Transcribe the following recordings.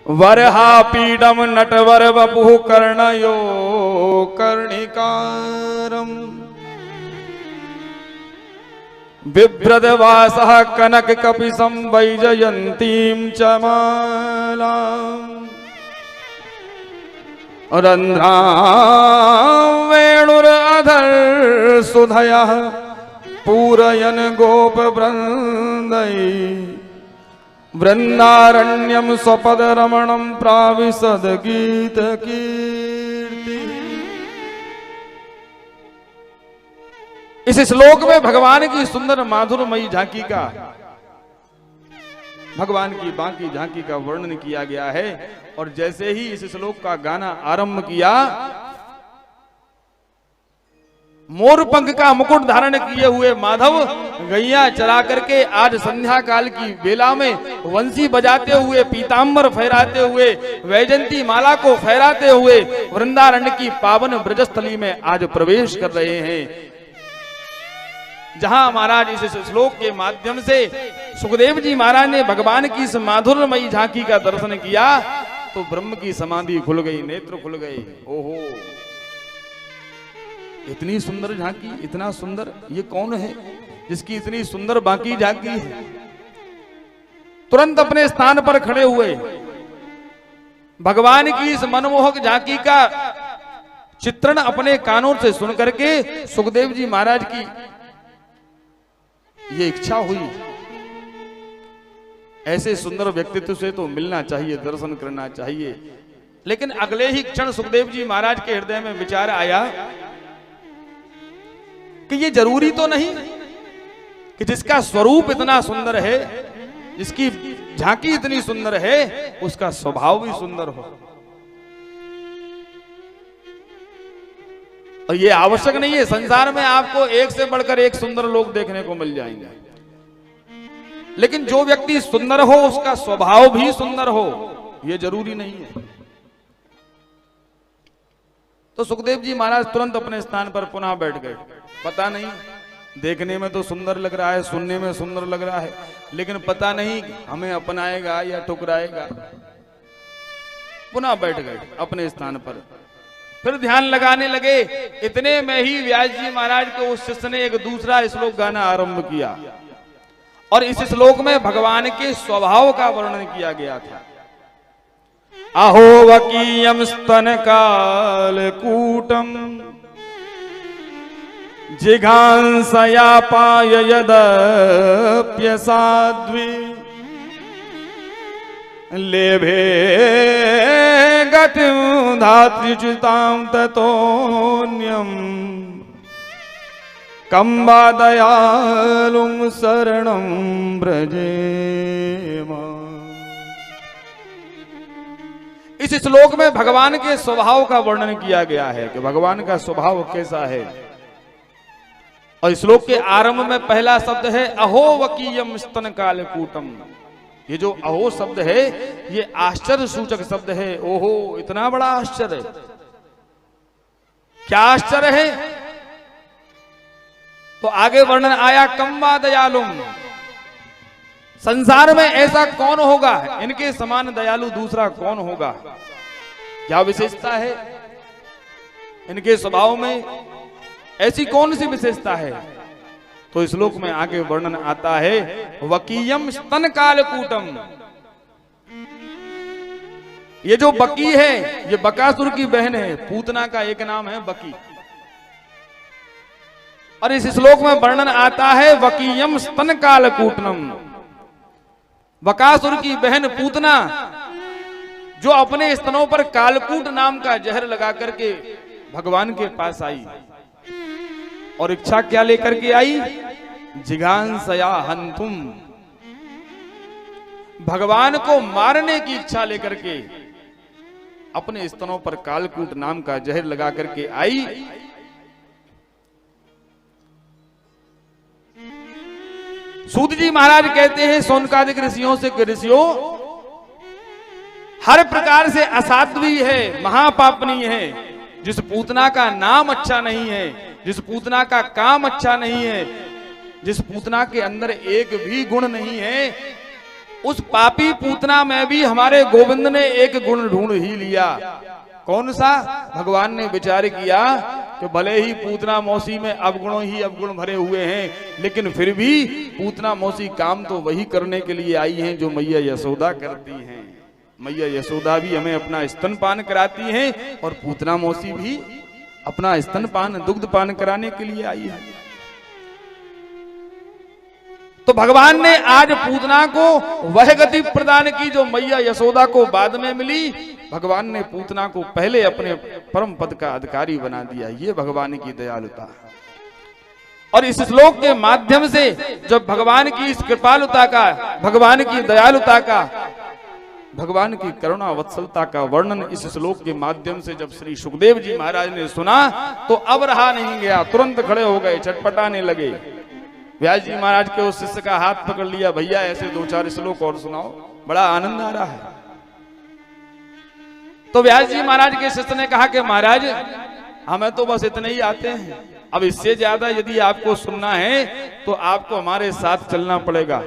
वरहा पीडम नटवर वपुः कर्णयो कर्णिकारम बिभ्रदवासः कनक कपिशं वैजयन्तीं च मालाम् रन्ध्रां वेणुरधर सुधयः पूरयन् गोपवृन्दै वृन्दारण्यं स्वपदरमणं प्राविशद गीतकीर्ति। इस श्लोक में भगवान की सुंदर माधुरमयी झांकी का, भगवान की बाकी झांकी का वर्णन किया गया है। और जैसे ही इस श्लोक का गाना आरंभ किया, मोर पंख का मुकुट धारण किए हुए माधव गैया चला करके आज संध्या काल की बेला में वंशी बजाते हुए, पीतांबर फहराते हुए, वैजंती माला को फहराते हुए वृंदारण्य की पावन ब्रजस्थली में आज प्रवेश कर रहे हैं। जहां महाराज इस श्लोक के माध्यम से सुखदेव जी महाराज ने भगवान की इस माधुर्यमयी झांकी का दर्शन किया तो ब्रह्म की समाधि खुल गई, नेत्र खुल गए। ओहो, इतनी सुंदर झांकी, इतना सुंदर, ये कौन है जिसकी इतनी सुंदर बाकी झांकी है? तुरंत अपने स्थान पर खड़े हुए भगवान की इस मनमोहक झांकी का चित्रण अपने कानों से सुन करके सुखदेव जी महाराज की ये इच्छा हुई, ऐसे सुंदर व्यक्तित्व से तो मिलना चाहिए, दर्शन करना चाहिए। लेकिन अगले ही क्षण सुखदेव जी महाराज के हृदय में विचार आया कि ये जरूरी तो नहीं कि जिसका स्वरूप इतना सुंदर है, जिसकी झांकी इतनी सुंदर है, उसका स्वभाव भी सुंदर हो। और ये आवश्यक नहीं है, संसार में आपको एक से बढ़कर एक सुंदर लोग देखने को मिल जाएंगे, लेकिन जो व्यक्ति सुंदर हो उसका स्वभाव भी सुंदर हो, ये जरूरी नहीं है। तो सुखदेव जी महाराज तुरंत अपने स्थान पर पुनः बैठ गए। पता नहीं, देखने में तो सुंदर लग रहा है, सुनने में सुंदर लग रहा है, लेकिन पता नहीं हमें अपनाएगा या ठुकराएगा। पुनः बैठ गए अपने स्थान पर, फिर ध्यान लगाने लगे। इतने में ही व्यास जी महाराज के उस शिष्य ने एक दूसरा श्लोक गाना आरंभ किया और इस श्लोक में भगवान के स्वभाव का वर्णन किया गया था। अहो वकीयम स्तन काल कूटम जिघांसया पाय यदप्यसाध्वी लेभे गतिं धात्रिचितां ततोऽन्यं कम्बा दयालुं शरणं व्रजेम। इस श्लोक में भगवान के स्वभाव का वर्णन किया गया है कि भगवान का स्वभाव कैसा है। और श्लोक के आरंभ में पहला शब्द है अहो वकीयम स्तन कालकूटम। ये जो अहो शब्द है ये आश्चर्य सूचक शब्द है। ओहो, इतना बड़ा आश्चर्य, क्या आश्चर्य है? तो आगे वर्णन आया कम्बा दयालुम। संसार में ऐसा कौन होगा, इनके समान दयालु दूसरा कौन होगा? क्या विशेषता है इनके स्वभाव में, ऐसी कौन सी विशेषता है? तो श्लोक में आगे वर्णन आता है वकीयम स्तन कालकूटम। ये जो बकी है ये बकासुर की बहन है, पूतना का एक नाम है बकी। और इस श्लोक में वर्णन आता है वकीयम स्तन कालकूटम। बकासुर की बहन पूतना जो अपने स्तनों पर कालकूट नाम का जहर लगा करके भगवान के पास आई और इच्छा क्या लेकर के आई? जिघांसया हंतुम, भगवान को मारने की इच्छा लेकर के अपने स्तनों पर कालकूट नाम का जहर लगा करके आई। सूत जी महाराज कहते हैं सोनकादिक ऋषियों से, ऋषियों हर प्रकार से असाध्वी है, महापापनीय है। जिस पूतना का नाम अच्छा नहीं है, जिस पूतना का काम अच्छा नहीं है, जिस पूतना के अंदर एक भी गुण नहीं है, उस पापी पूतना में भी हमारे गोविंद ने एक गुण ढूंढ ही लिया। कौन सा? भगवान ने विचार किया कि भले ही पूतना मौसी में अवगुणों ही अवगुण भरे हुए हैं, लेकिन फिर भी पूतना मौसी काम तो वही करने के लिए आई हैं जो मैया यशोदा करती हैं। मैया यशोदा भी हमें अपना स्तनपान कराती हैं और पूतना मौसी भी अपना स्तनपान दुग्धपान कराने के लिए आई है। तो भगवान ने आज पूतना को वह गति प्रदान की जो मैया यशोदा को बाद में मिली। भगवान ने पूतना को पहले अपने परम पद का अधिकारी बना दिया। ये भगवान की दयालुता। और इस श्लोक के माध्यम से जब भगवान की इस कृपालुता का, भगवान की दयालुता का, भगवान की करुणा वत्सलता का वर्णन इस श्लोक के माध्यम से जब श्री सुखदेव जी महाराज ने सुना तो अब रहा नहीं गया, तुरंत खड़े हो गए, चटपटाने लगे। व्यास जी महाराज के उस शिष्य का हाथ पकड़ लिया, भैया ऐसे 2-4 श्लोक और सुनाओ, बड़ा आनंद आ रहा है। तो व्यास जी महाराज के शिष्य ने कहा कि महाराज हमें तो बस इतने ही आते हैं, अब इससे ज्यादा यदि आपको सुनना है तो आपको हमारे साथ चलना पड़ेगा।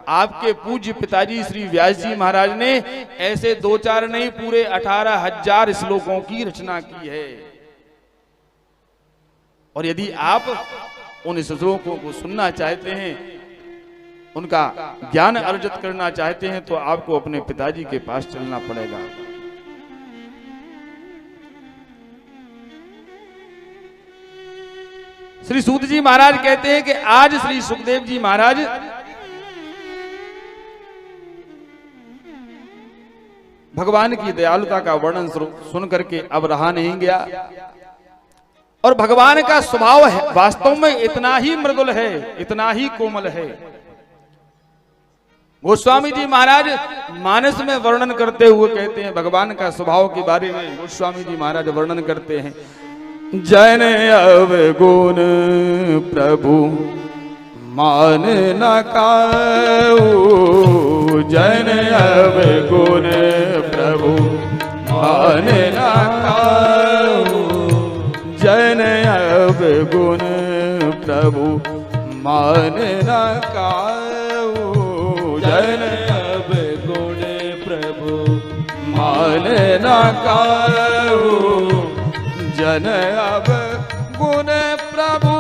आपके पूज्य पिताजी श्री व्यास जी महाराज ने ऐसे 2-4 नहीं, पूरे 18,000 श्लोकों की रचना की है। और यदि आप उन श्लोकों को सुनना चाहते हैं, उनका ज्ञान अर्जित करना चाहते हैं, तो आपको अपने पिताजी के पास चलना पड़ेगा। श्री सूत जी महाराज कहते हैं कि आज श्री सुखदेव जी महाराज भगवान की दयालुता का वर्णन सुन करके अब रहा नहीं गया। और भगवान का स्वभाव है वास्तव में इतना ही मृदुल है, इतना ही कोमल है। गोस्वामी जी महाराज मानस में वर्णन करते हुए कहते हैं, भगवान का स्वभाव के बारे में गोस्वामी जी महाराज वर्णन करते हैं, जन अवगुण प्रभु मान न काऊ, जन अवगुण प्रभु मान न काऊ, जन अवगुण प्रभु मान न काऊ, जन अवगुण प्रभु मान न काऊ, जन अवगुण प्रभु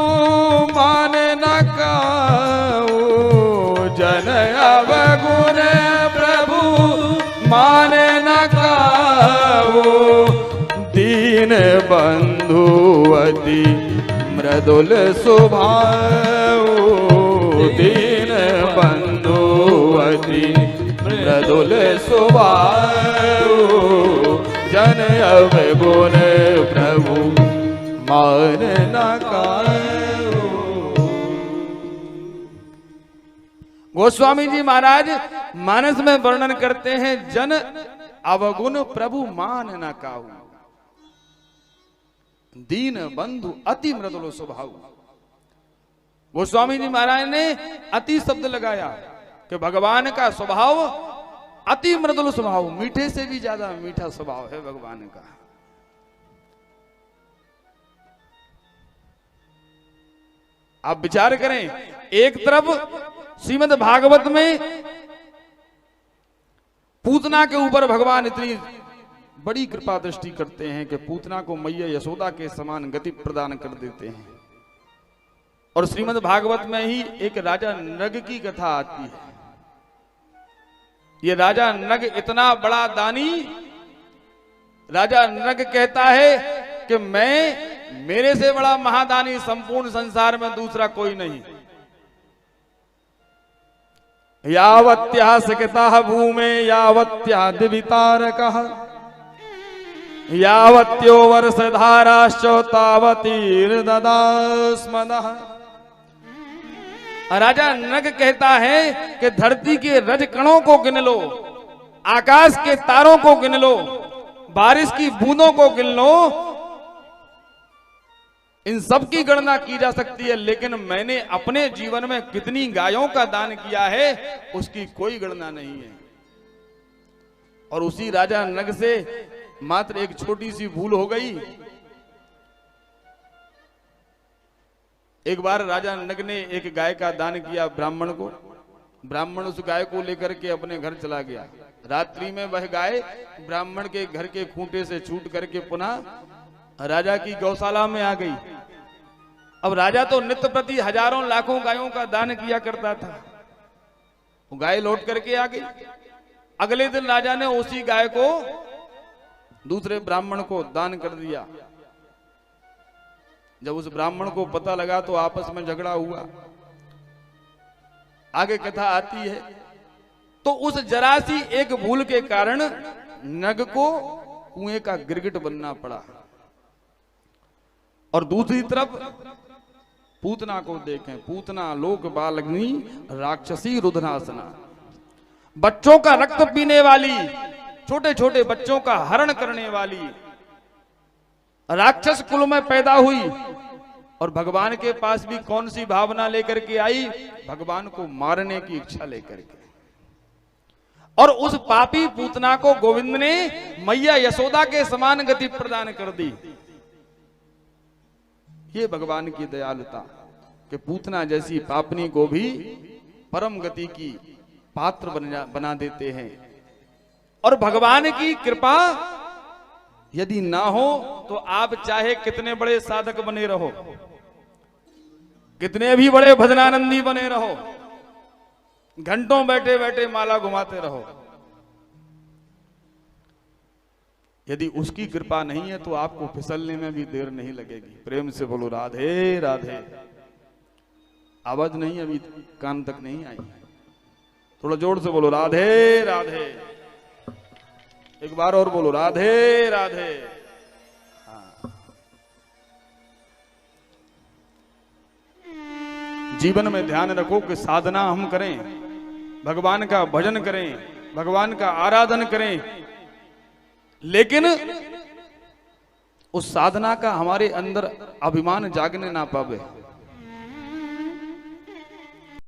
मान न काऊ, जन अवगुण प्रभु मान न काऊ, दीन बंधु अति मृदुल स्वभाव, दीन बंधु अति मृदुल स्वभाव, जन अवगुण प्रभु मान न काऊ। गोस्वामी जी महाराज मानस में वर्णन करते हैं, जन अवगुण प्रभु मान न काऊ, दीन बंधु अति मृदुल स्वभाव। गोस्वामी जी महाराज ने अति शब्द लगाया कि भगवान का स्वभाव अति मृदुल स्वभाव, मीठे से भी ज्यादा मीठा स्वभाव है भगवान का। आप विचार करें, एक तरफ श्रीमद् भागवत में पूतना के ऊपर भगवान इतनी बड़ी कृपा दृष्टि करते हैं कि पूतना को मैया यशोदा के समान गति प्रदान कर देते हैं। और श्रीमद् भागवत में ही एक राजा नग की कथा आती है। ये राजा नग इतना बड़ा दानी, राजा नग कहता है कि मेरे से बड़ा महादानी संपूर्ण संसार में दूसरा कोई नहीं। यावत्या सकता भूमे यावत्या दिवितारकः, यावत्यो वर्षधाराश्च तावतीर्ददास्मदः। राजा नग कहता है कि धरती के रज कणों को गिन लो, आकाश के तारों को गिन लो, बारिश की बूंदों को गिन लो, इन सब की गणना की जा सकती है, लेकिन मैंने अपने जीवन में कितनी गायों का दान किया है उसकी कोई गणना नहीं है। और उसी राजा नग से मात्र एक छोटी सी भूल हो गई। एक बार राजा नग ने एक गाय का दान किया ब्राह्मण को, ब्राह्मण उस गाय को लेकर के अपने घर चला गया। रात्रि में वह गाय ब्राह्मण के घर के खूंटे से छूट करके पुनः राजा की गौशाला में आ गई। अब राजा तो नित्य प्रति हजारों लाखों गायों का दान किया करता था। वो गाय लौट करके आ गई। अगले दिन राजा ने उसी गाय को दूसरे ब्राह्मण को दान कर दिया। जब उस ब्राह्मण को पता लगा तो आपस में झगड़ा हुआ। आगे कथा आती है। तो उस जरा सी एक भूल के कारण नग को कुएं का गिरगिट बनना पड़ा। और दूसरी तरफ पूतना को देखें। पूतना लोक बालग्नि राक्षसी रुद्रासना, बच्चों का रक्त पीने वाली, छोटे छोटे बच्चों का हरण करने वाली राक्षस कुल में पैदा हुई। और भगवान के पास भी कौन सी भावना लेकर के आई? भगवान को मारने की इच्छा लेकर के। और उस पापी पूतना को गोविंद ने मैया यशोदा के समान गति प्रदान कर दी। ये भगवान की दयालुता कि पूतना जैसी पापनी को भी परम गति की पात्र बना देते हैं। और भगवान की कृपा यदि ना हो तो आप चाहे कितने बड़े साधक बने रहो, कितने भी बड़े भजनानंदी बने रहो, घंटों बैठे बैठे माला घुमाते रहो, यदि उसकी कृपा नहीं है तो आपको फिसलने में भी देर नहीं लगेगी। प्रेम से बोलो राधे राधे। आवाज नहीं अभी कान तक नहीं आई, थोड़ा जोर से बोलो राधे राधे। एक बार और बोलो राधे राधे। हाँ। जीवन में ध्यान रखो कि साधना हम करें, भगवान का भजन करें, भगवान का आराधन करें, लेकिन उस साधना का हमारे अंदर अभिमान जागने ना पावे।